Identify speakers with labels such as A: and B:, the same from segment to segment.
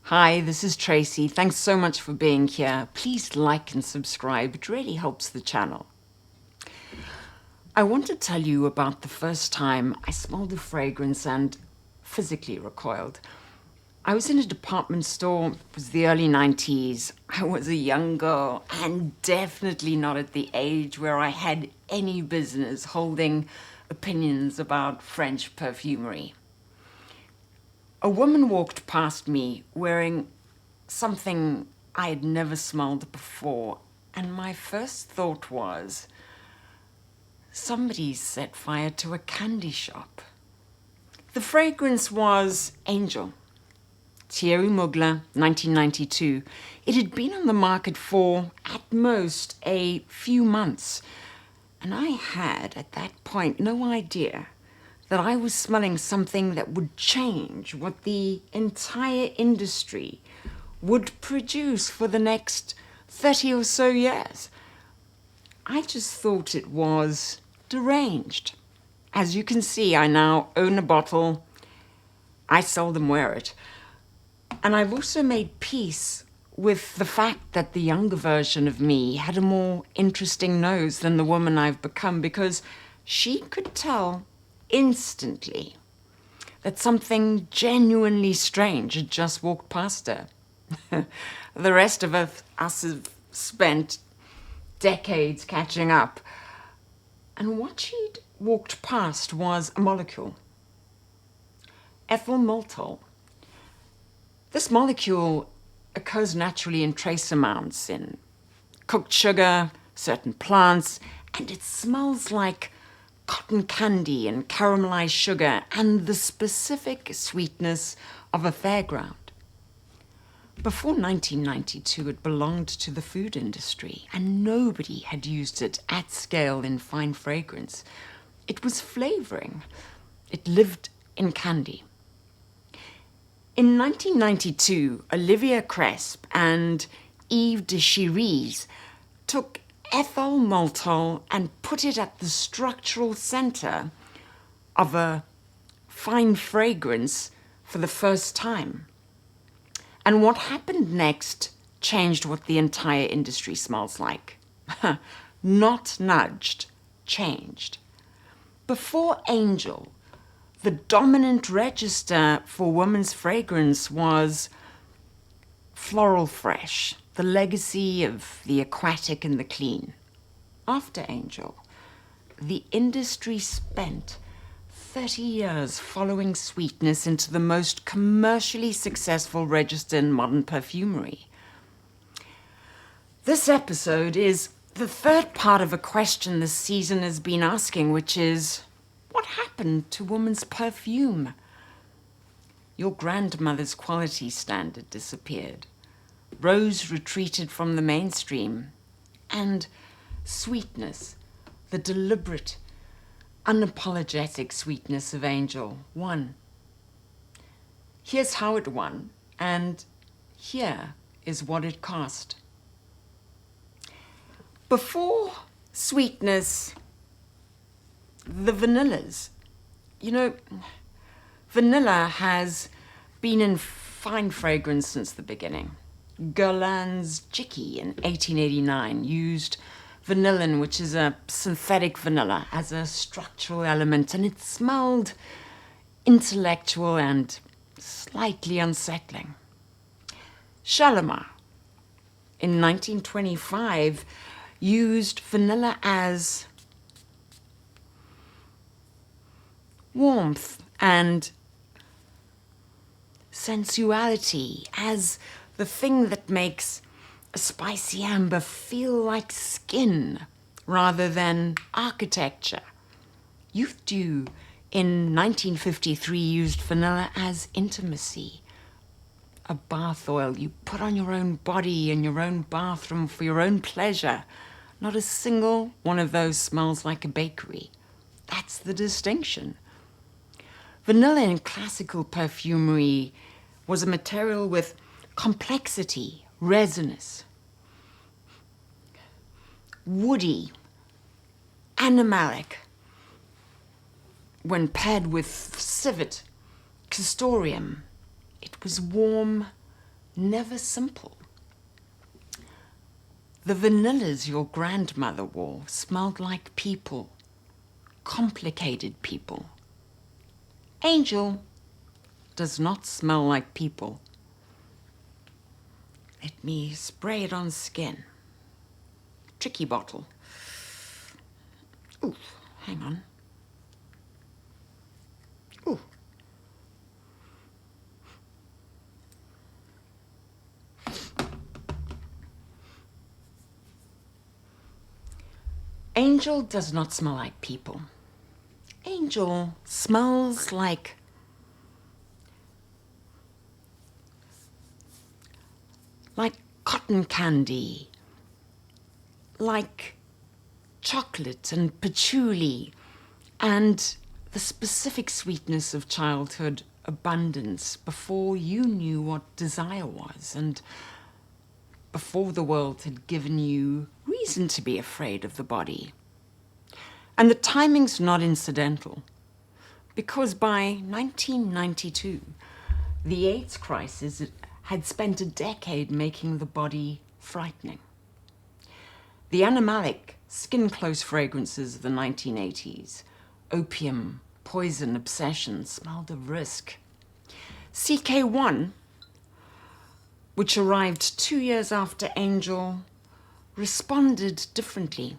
A: Hi, this is Tracy. Thanks so much for being here. Please like and subscribe. It really helps the channel. I want to tell you about the first time I smelled a fragrance and physically recoiled. I was in a department store. It was the early 90s. I was a young girl and definitely not at the age where I had any business holding opinions about French perfumery. A woman walked past me wearing something I had never smelled before, and my first thought was, somebody set fire to a candy shop. The fragrance was Angel, Thierry Mugler, 1992. It had been on the market for, at most, a few months, and I had, at that point, no idea that I was smelling something that would change what the entire industry would produce for the next 30 or so years. I just thought it was deranged. As you can see, I now own a bottle. I seldom wear it. And I've also made peace with the fact that the younger version of me had a more interesting nose than the woman I've become, because she could tell instantly that something genuinely strange had just walked past her. The rest of us have spent decades catching up. And what she'd walked past was a molecule. Ethyl maltol. This molecule occurs naturally in trace amounts in cooked sugar, certain plants, and it smells like cotton candy and caramelized sugar and the specific sweetness of a fairground. Before 1992, it belonged to the food industry, and nobody had used it at scale in fine fragrance. It was flavoring. It lived in candy. In 1992, Olivier Cresp and Yves de Chiris took ethyl maltol and put it at the structural center of a fine fragrance for the first time. And what happened next changed what the entire industry smells like. Not nudged, changed. Before Angel, the dominant register for women's fragrance was floral fresh, the legacy of the aquatic and the clean. After Angel, the industry spent 30 years following sweetness into the most commercially successful register in modern perfumery. This episode is the third part of a question this season has been asking, which is, what happened to women's perfume? Your grandmother's quality standard disappeared. Rose retreated from the mainstream. And sweetness, the deliberate, unapologetic sweetness of Angel, won. Here's how it won, and here is what it cost. Before sweetness, the vanillas. You know, vanilla has been in fine fragrance since the beginning. Guerlain's Jicky in 1889 used vanillin, which is a synthetic vanilla, as a structural element, and it smelled intellectual and slightly unsettling. Shalimar in 1925 used vanilla as warmth and sensuality, as the thing that makes a spicy amber feel like skin rather than architecture. Youth Dew in 1953 used vanilla as intimacy, a bath oil you put on your own body in your own bathroom for your own pleasure. Not a single one of those smells like a bakery. That's the distinction. Vanilla in classical perfumery was a material with complexity, resinous, woody, animalic. When paired with civet, castoreum, it was warm, never simple. The vanillas your grandmother wore smelled like people, complicated people. Angel does not smell like people. Let me spray it on skin. Tricky bottle. Ooh, hang on. Ooh. Angel does not smell like people. Angel smells like cotton candy, like chocolate and patchouli, and the specific sweetness of childhood abundance before you knew what desire was and before the world had given you reason to be afraid of the body. And the timing's not incidental, because by 1992, the AIDS crisis had spent a decade making the body frightening. The animalic, skin-close fragrances of the 1980s, opium, poison, obsession, smelled of risk. CK1, which arrived 2 years after Angel, responded differently.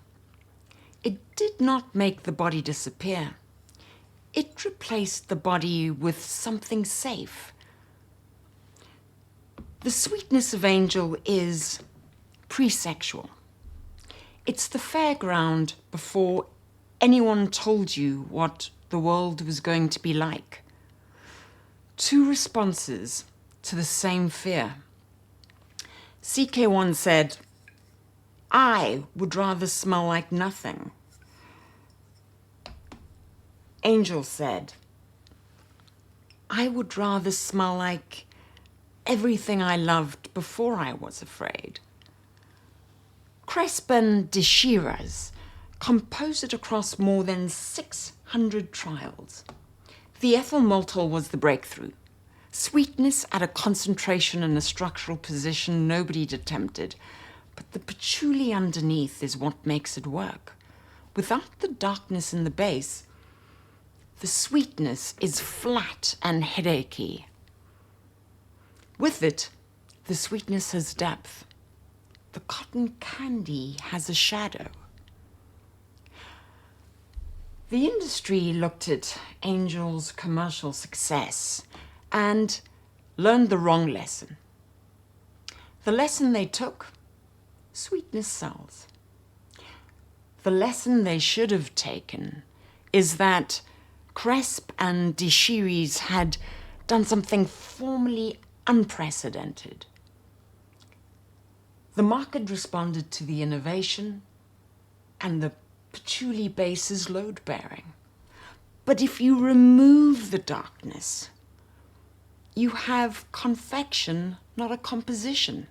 A: It did not make the body disappear. It replaced the body with something safe. The sweetness of Angel is pre-sexual. It's the fairground before anyone told you what the world was going to be like. Two responses to the same fear. CK1 said, I would rather smell like nothing. Angel said, I would rather smell like everything I loved before I was afraid. Cresp and de Chiris composed it across more than 600 trials. The ethyl maltol was the breakthrough. Sweetness at a concentration and a structural position nobody'd attempted, but the patchouli underneath is what makes it work. Without the darkness in the base, the sweetness is flat and headachy. With it, the sweetness has depth. The cotton candy has a shadow. The industry looked at Angel's commercial success and learned the wrong lesson. The lesson they took, sweetness sells. The lesson they should have taken is that Cresp and de Chiris had done something formerly unprecedented. The market responded to the innovation, and the patchouli base is load-bearing. But if you remove the darkness, you have confection, not a composition.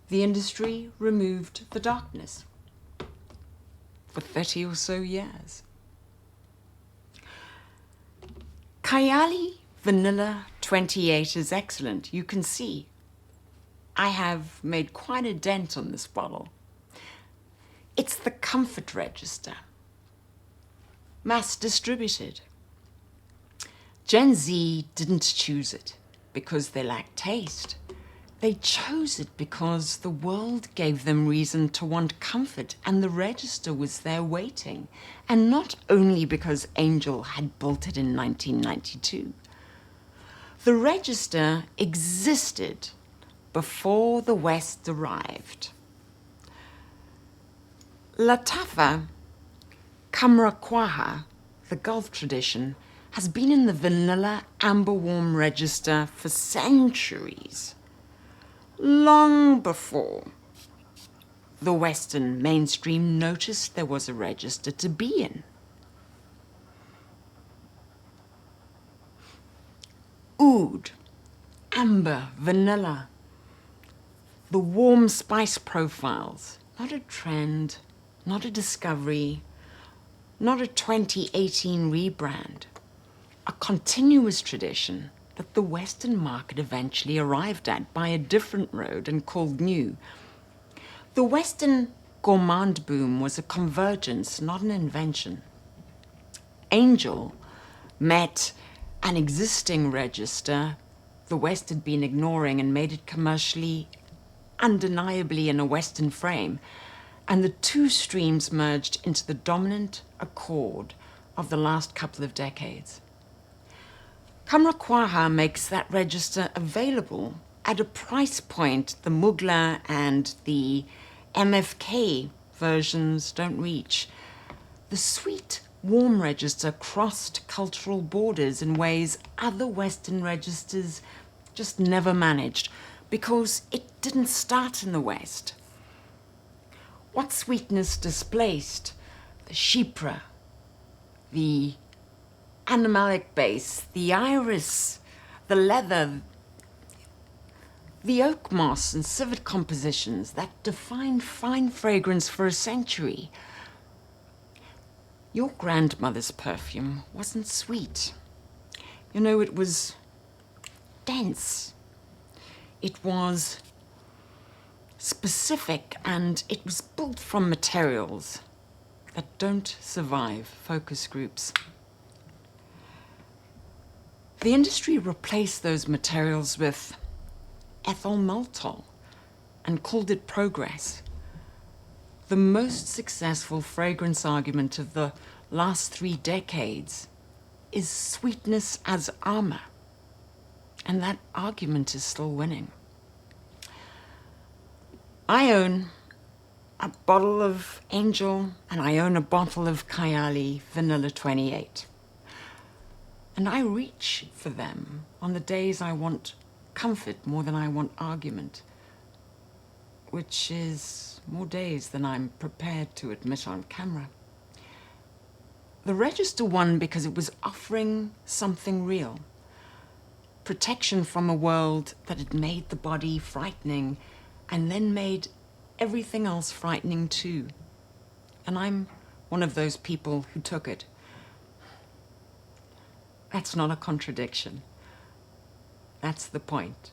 A: The industry removed the darkness for 30 or so years. Kayali Vanilla 28 is excellent. You can see I have made quite a dent on this bottle. It's the comfort register, mass distributed. Gen Z didn't choose it because they lacked taste. They chose it because the world gave them reason to want comfort, and the register was there waiting. And not only because Angel had built it in 1992. The register existed before the West arrived. Latafa, Khamrah Qahwa, the Gulf tradition, has been in the vanilla amber warm register for centuries. Long before the Western mainstream noticed there was a register to be in. Oud, amber, vanilla, the warm spice profiles, not a trend, not a discovery, not a 2018 rebrand, a continuous tradition that the Western market eventually arrived at by a different road and called new. The Western gourmand boom was a convergence, not an invention. Angel met an existing register the West had been ignoring and made it commercially, undeniably in a Western frame, and the two streams merged into the dominant accord of the last couple of decades. Qahwa makes that register available at a price point the Mugler and the MFK versions don't reach. The sweet, warm register crossed cultural borders in ways other Western registers just never managed, because it didn't start in the West. What sweetness displaced? The chypre, the animalic base, the iris, the leather, the oak moss and civet compositions that defined fine fragrance for a century. Your grandmother's perfume wasn't sweet. You know, it was dense. It was specific, and it was built from materials that don't survive focus groups. The industry replaced those materials with ethyl maltol and called it progress. The most successful fragrance argument of the last 3 decades is sweetness as armor, and that argument is still winning. I own a bottle of Angel, and I own a bottle of Kayali Vanilla 28. And I reach for them on the days I want comfort more than I want argument, which is more days than I'm prepared to admit on camera. The register won because it was offering something real. Protection from a world that had made the body frightening and then made everything else frightening too. And I'm one of those people who took it. That's not a contradiction. That's the point.